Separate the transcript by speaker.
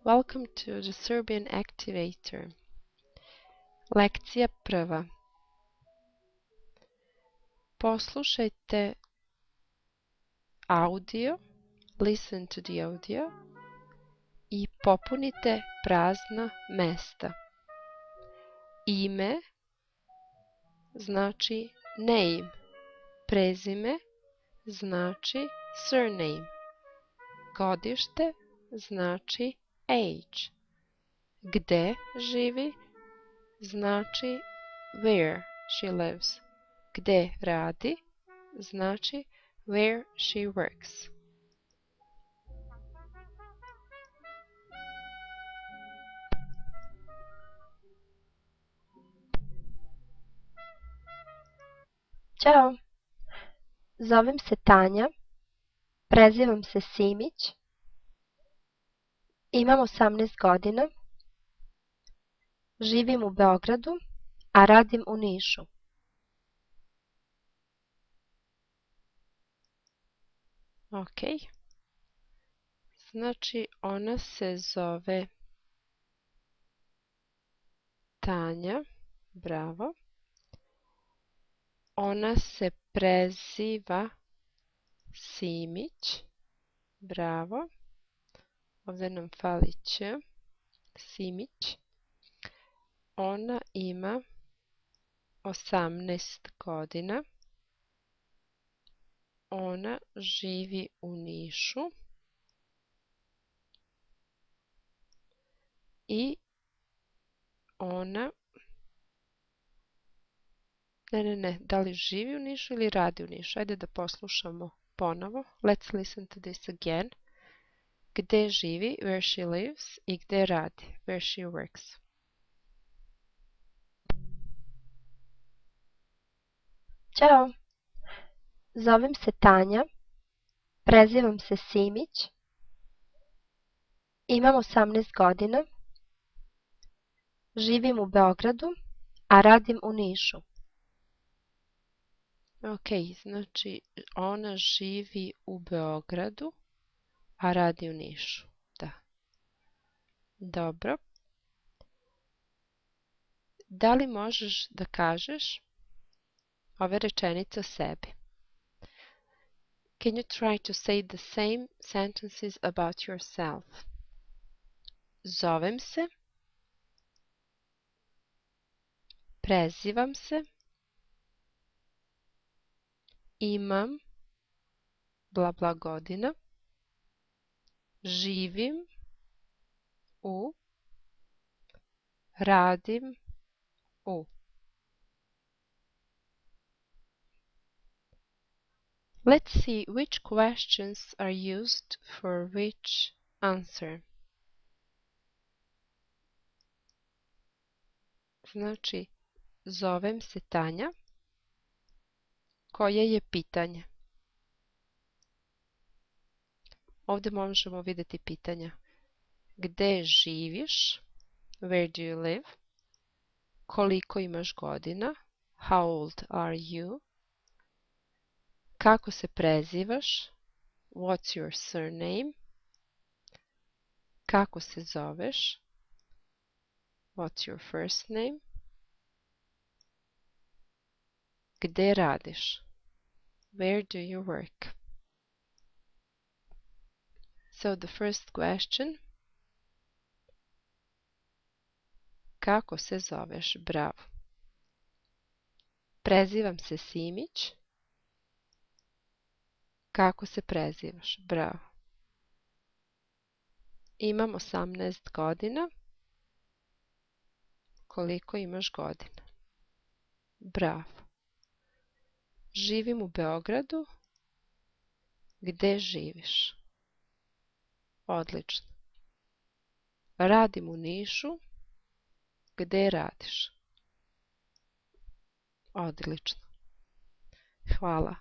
Speaker 1: Welcome to the Serbian Activator. Lekcija prva. Poslušajte audio, listen to the audio i popunite prazna mesta. Ime znači name, prezime znači surname, godište znači age, gde živi znači where she lives, gde radi znači where she works.
Speaker 2: Ćao, zovem se Tanja, prezivam se Simić, imam 18 godina, živim u Beogradu, a radim u Nišu.
Speaker 1: Ok. Znači ona se zove Tanja, bravo. Ona se preziva Simić, bravo. Ovdje nam fali Ć, Simić. Ona ima 18 godina. Ona živi u Nišu. I ona... Ne, da li živi u Nišu ili radi u Nišu? Ajde da poslušamo ponovo. Let's listen to this again. Gde živi, where she lives, i gde radi, where she works.
Speaker 2: Ćao, zovem se Tanja, prezivam se Simić, imam 18 godina, živim u Beogradu, a radim u Nišu.
Speaker 1: Ok, znači ona živi u Beogradu, a radi u Nišu. Da. Dobro. Da li možeš da kažeš ove rečenice o sebi? Can you try to say the same sentences about yourself? Zovem se, prezivam se, imam bla bla godina, živim u, radim u. Let's see which questions are used for which answer. Znači, zovem se Tanja. Koje je pitanje? Ovdje možemo vidjeti pitanja. Gde živiš? Where do you live? Koliko imaš godina? How old are you? Kako se prezivaš? What's your surname? Kako se zoveš? What's your first name? Gde radiš? Where do you work? So the first question. Kako se zoveš? Bravo. Prezivam se Simić. Kako se prezivaš? Bravo. Imam 18 godina. Koliko imaš godina? Bravo. Živim u Beogradu. Gde živiš? Odlično. Radim u Nišu. Gde radiš? Odlično. Hvala.